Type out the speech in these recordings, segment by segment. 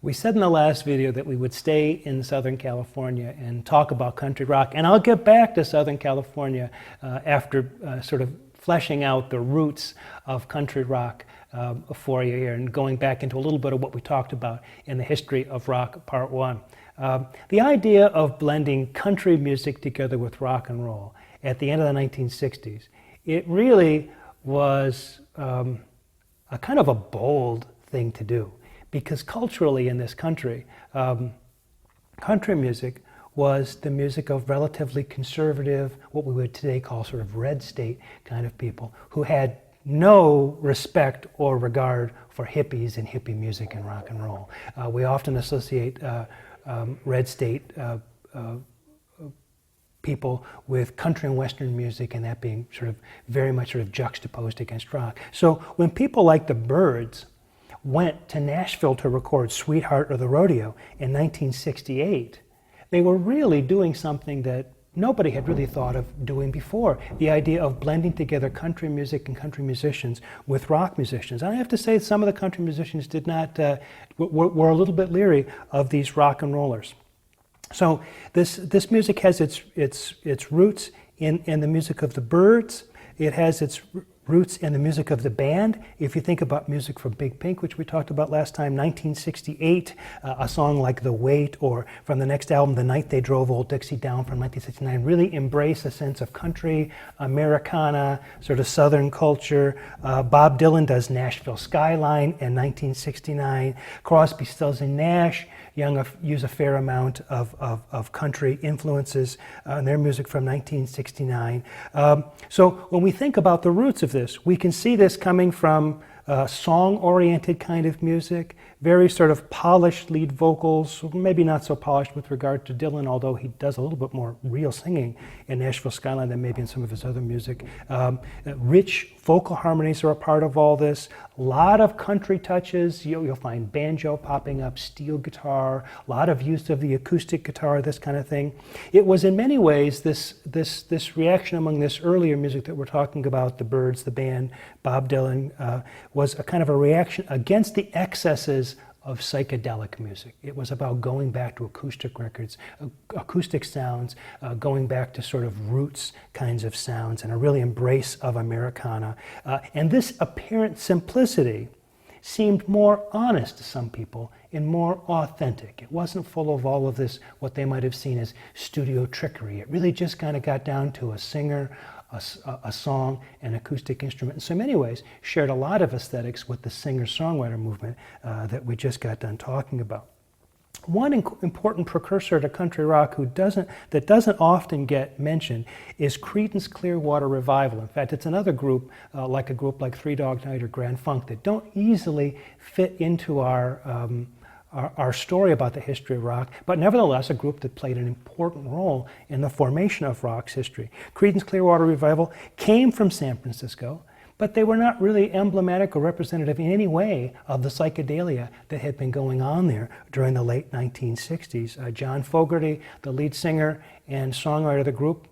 We said in the last video that we would stay in Southern California and talk about country rock, and I'll get back to Southern California after sort of fleshing out the roots of country rock for you here and going back into a little bit of what we talked about in the history of rock, part one. The idea of blending country music together with rock and roll at the end of the 1960s, it really was a kind of a bold thing to do. Because culturally in this country, country music was the music of relatively conservative, what we would today call sort of red state kind of people who had no respect or regard for hippies and hippie music and rock and roll. We often associate red state people with country and western music, and that being sort of very much sort of juxtaposed against rock. So when people like the Byrds went to Nashville to record Sweetheart or the Rodeo in 1968, they were really doing something that nobody had really thought of doing before. The idea of blending together country music and country musicians with rock musicians. And I have to say some of the country musicians did not, were a little bit leery of these rock and rollers. So this music has its roots in the music of the Byrds. It has its roots in the music of the band. If you think about music from Big Pink, which we talked about last time, 1968, a song like The Wait, or from the next album, The Night They Drove Old Dixie Down from 1969, really embrace a sense of country, Americana, sort of Southern culture. Bob Dylan does Nashville Skyline in 1969. Crosby, Stills and Nash use a fair amount of country influences in their music from 1969. So when we think about the roots of this, we can see this coming from song-oriented kind of music, very sort of polished lead vocals, maybe not so polished with regard to Dylan, although he does a little bit more real singing in Nashville Skyline than maybe in some of his other music. Rich vocal harmonies are a part of all this. A lot of country touches. You'll find banjo popping up, steel guitar, a lot of use of the acoustic guitar, this kind of thing. It was in many ways this reaction among this earlier music that we're talking about, the Byrds, the band, Bob Dylan, was a kind of a reaction against the excesses of psychedelic music. It was about going back to acoustic records, acoustic sounds, going back to sort of roots kinds of sounds, and a real embrace of Americana. And this apparent simplicity seemed more honest to some people and more authentic. It wasn't full of all of this, what they might have seen as studio trickery. It really just kind of got down to a singer, a song, an acoustic instrument. In so many ways, shared a lot of aesthetics with the singer-songwriter movement that we just got done talking about. One important precursor to country rock that doesn't often get mentioned is Creedence Clearwater Revival. In fact, it's another group like Three Dog Night or Grand Funk that don't easily fit into our story about the history of rock, but nevertheless a group that played an important role in the formation of rock's history. Creedence Clearwater Revival came from San Francisco, but they were not really emblematic or representative in any way of the psychedelia that had been going on there during the late 1960s. John Fogerty, the lead singer and songwriter of the group,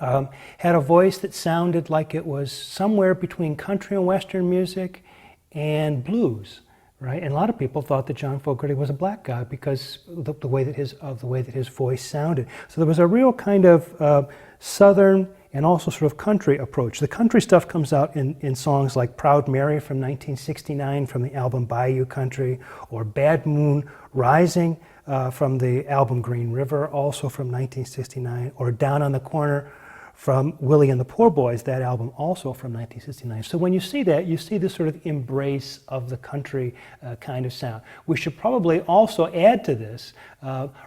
had a voice that sounded like it was somewhere between country and western music and blues. Right, and a lot of people thought that John Fogerty was a black guy because of the way that his voice sounded. So there was a real kind of southern and also sort of country approach. The country stuff comes out in songs like Proud Mary from 1969 from the album Bayou Country, or Bad Moon Rising from the album Green River, also from 1969, or Down on the Corner from Willie and the Poor Boys, that album also from 1969. So when you see that, you see this sort of embrace of the country kind of sound. We should probably also add to this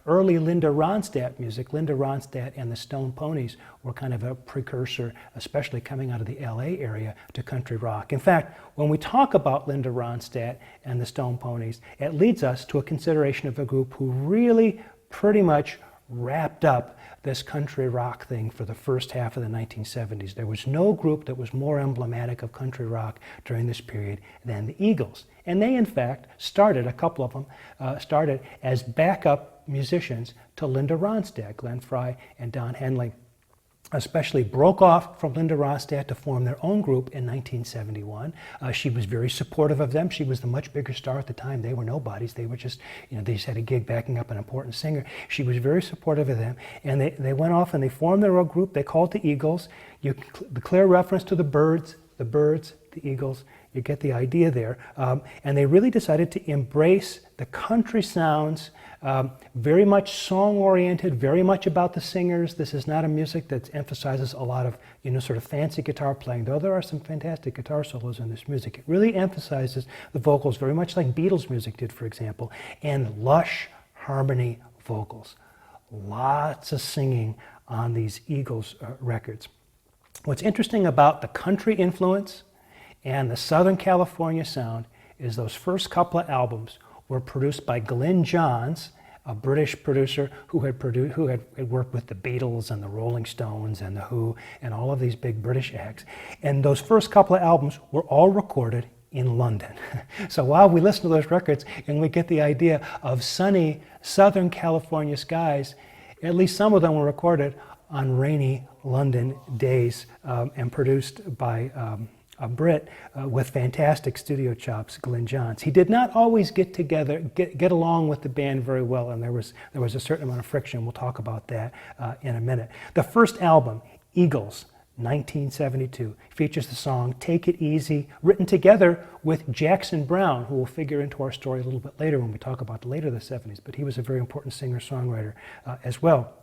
early Linda Ronstadt music. Linda Ronstadt and the Stone Ponies were kind of a precursor, especially coming out of the LA area, to country rock. In fact, when we talk about Linda Ronstadt and the Stone Ponies, it leads us to a consideration of a group who really pretty much wrapped up this country rock thing for the first half of the 1970s. There was no group that was more emblematic of country rock during this period than the Eagles. And they, in fact, a couple of them, started as backup musicians to Linda Ronstadt, Glenn Frey and Don Henley. especially broke off from Linda Ronstadt to form their own group in 1971. She was very supportive of them. She was the much bigger star at the time. They were nobodies. They were just, they just had a gig backing up an important singer. She was very supportive of them. And they went off and they formed their own group. They called it the Eagles. The clear reference to the Byrds, the Eagles. You get the idea there. And they really decided to embrace the country sounds, very much song-oriented, very much about the singers. This is not a music that emphasizes a lot of, sort of fancy guitar playing, though there are some fantastic guitar solos in this music. It really emphasizes the vocals very much like Beatles music did, for example, and lush harmony vocals. Lots of singing on these Eagles records. What's interesting about the country influence and the Southern California sound is those first couple of albums were produced by Glyn Johns, a British producer who had worked with the Beatles and the Rolling Stones and the Who and all of these big British acts. And those first couple of albums were all recorded in London. So while we listen to those records and we get the idea of sunny Southern California skies, at least some of them were recorded on rainy London days and produced by a Brit with fantastic studio chops, Glyn Johns. He did not always get along with the band very well, and there was a certain amount of friction. We'll talk about that in a minute. The first album, Eagles, 1972, features the song Take It Easy, written together with Jackson Browne, who will figure into our story a little bit later when we talk about the later the 70s, but he was a very important singer-songwriter as well.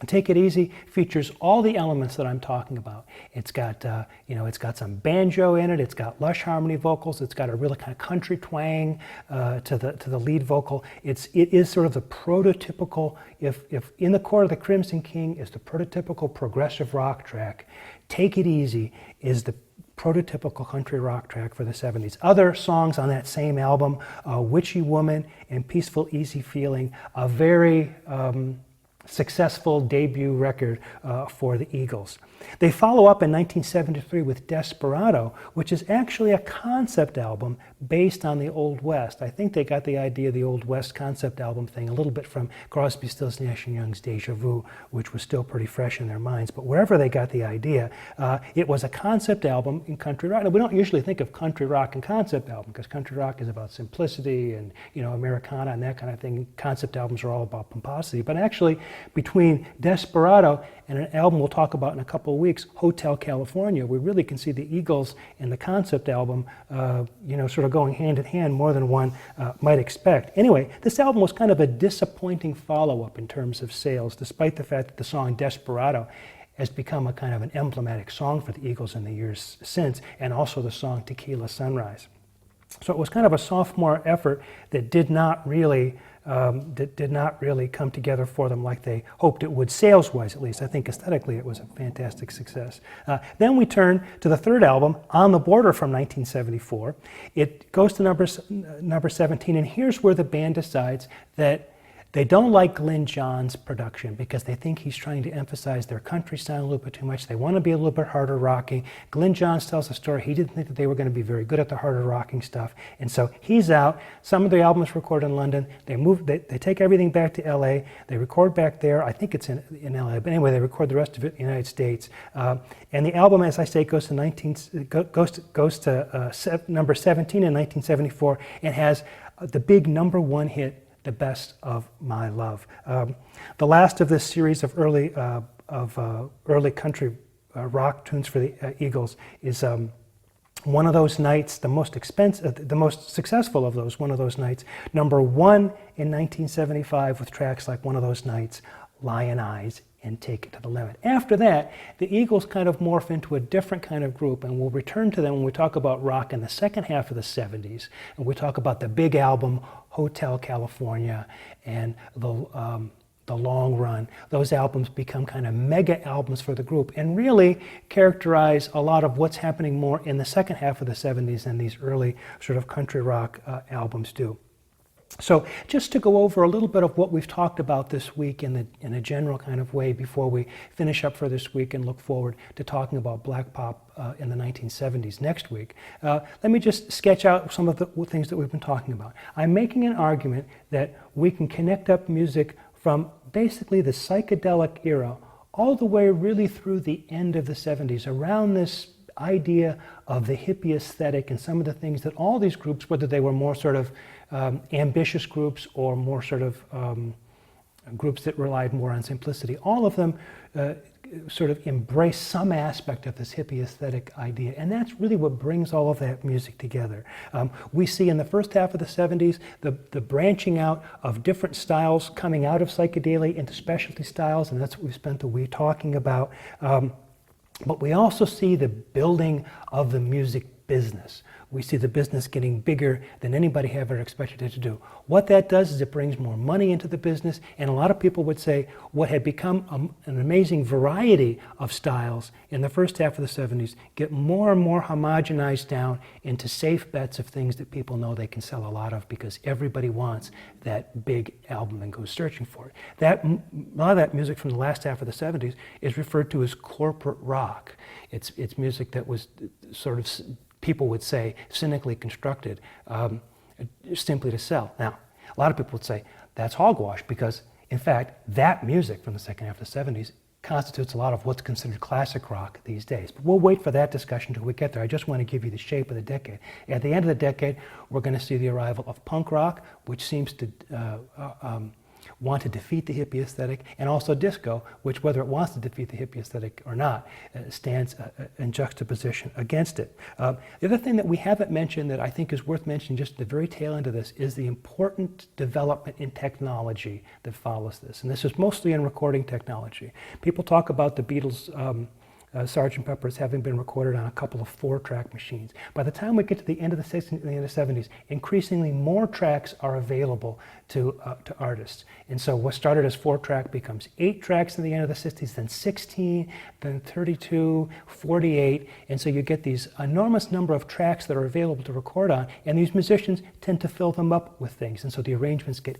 Take It Easy features all the elements that I'm talking about. It's got, it's got some banjo in it. It's got lush harmony vocals. It's got a really kind of country twang to the lead vocal. It is sort of the prototypical. If In the Court of the Crimson King is the prototypical progressive rock track, Take It Easy is the prototypical country rock track for the 70s. Other songs on that same album, Witchy Woman and Peaceful Easy Feeling, a very successful debut record for the Eagles. They follow up in 1973 with Desperado, which is actually a concept album based on the Old West. I think they got the idea of the Old West concept album thing a little bit from Crosby, Stills, Nash & Young's Deja Vu, which was still pretty fresh in their minds. But wherever they got the idea, it was a concept album in country rock. Now, we don't usually think of country rock and concept album because country rock is about simplicity and Americana and that kind of thing. Concept albums are all about pomposity. But actually, between Desperado and an album we'll talk about in a couple of weeks, Hotel California, we really can see the Eagles and the concept album, sort of going hand in hand more than one might expect. Anyway, this album was kind of a disappointing follow-up in terms of sales, despite the fact that the song Desperado has become a kind of an emblematic song for the Eagles in the years since, and also the song Tequila Sunrise. So it was kind of a sophomore effort that did not really come together for them like they hoped it would, sales-wise at least. I think aesthetically it was a fantastic success. Then we turn to the third album, On the Border, from 1974. It goes to number 17, and here's where the band decides that they don't like Glyn Johns' production because they think he's trying to emphasize their country sound a little bit too much. They want to be a little bit harder rocking. Glyn Johns tells a story. He didn't think that they were going to be very good at the harder rocking stuff. And so he's out. Some of the albums recorded in London. They take everything back to LA. They record back there. I think it's in LA. But anyway, they record the rest of it in the United States. And the album, as I say, goes to number 17 in 1974 and has the big number one hit, The Best of My Love. The last of this series of early country rock tunes for the Eagles is One of Those Nights, the most successful of those, One of Those Nights, number one in 1975 with tracks like One of Those Nights, Lion Eyes, and Take It to the Limit. After that, the Eagles kind of morph into a different kind of group, and we'll return to them when we talk about rock in the second half of the 70s, and we talk about the big album, Hotel California, and the Long Run. Those albums become kind of mega albums for the group and really characterize a lot of what's happening more in the second half of the 70s than these early sort of country rock albums do. So just to go over a little bit of what we've talked about this week in a general kind of way before we finish up for this week and look forward to talking about black pop in the 1970s next week, let me just sketch out some of the things that we've been talking about. I'm making an argument that we can connect up music from basically the psychedelic era all the way really through the end of the 70s, around this idea of the hippie aesthetic and some of the things that all these groups, whether they were more sort of ambitious groups or more sort of groups that relied more on simplicity, all of them sort of embrace some aspect of this hippie aesthetic idea, and that's really what brings all of that music together. We see in the first half of the 70s the branching out of different styles coming out of psychedelia into specialty styles, and that's what we've spent the week talking about. But we also see the building of the music business. We see the business getting bigger than anybody ever expected it to do. What that does is it brings more money into the business, and a lot of people would say what had become an amazing variety of styles in the first half of the 70s get more and more homogenized down into safe bets of things that people know they can sell a lot of because everybody wants that big album and goes searching for it. A lot of that music from the last half of the 70s is referred to as corporate rock. It's music that was sort of, people would say, cynically constructed simply to sell. Now, a lot of people would say that's hogwash because, in fact, that music from the second half of the 70s constitutes a lot of what's considered classic rock these days. But we'll wait for that discussion until we get there. I just want to give you the shape of the decade. At the end of the decade, we're going to see the arrival of punk rock, which seems to want to defeat the hippie aesthetic, and also disco, which, whether it wants to defeat the hippie aesthetic or not, stands in juxtaposition against it. The other thing that we haven't mentioned that I think is worth mentioning just at the very tail end of this is the important development in technology that follows this. And this is mostly in recording technology. People talk about the Beatles' Sgt. Pepper's having been recorded on a couple of 4-track machines. By the time we get to the end of the 60s and the end of the 70s, increasingly more tracks are available to artists. And so what started as 4-track becomes 8 tracks in the end of the 60s, then 16, then 32, 48. And so you get these enormous number of tracks that are available to record on, and these musicians tend to fill them up with things. And so the arrangements get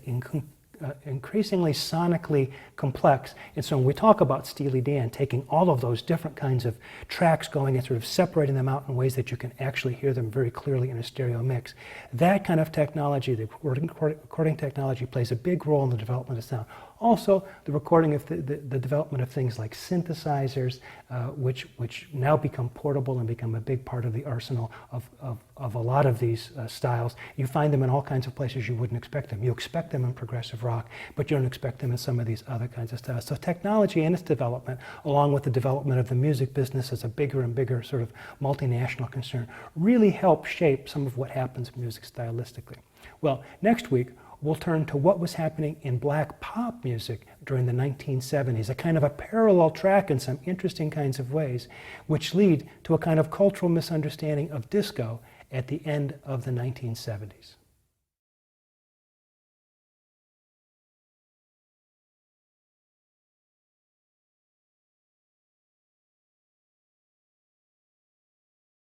increasingly sonically complex. And so when we talk about Steely Dan taking all of those different kinds of tracks going and sort of separating them out in ways that you can actually hear them very clearly in a stereo mix, that kind of technology, the recording technology, plays a big role in the development of sound. Also, the recording of the development of things like synthesizers, which now become portable and become a big part of the arsenal of a lot of these styles. You find them in all kinds of places you wouldn't expect them. You expect them in progressive rock, but you don't expect them in some of these other kinds of styles. So technology and its development, along with the development of the music business as a bigger and bigger sort of multinational concern, really help shape some of what happens in music stylistically. Well, next week, we'll turn to what was happening in black pop music during the 1970s, a kind of a parallel track in some interesting kinds of ways, which lead to a kind of cultural misunderstanding of disco at the end of the 1970s.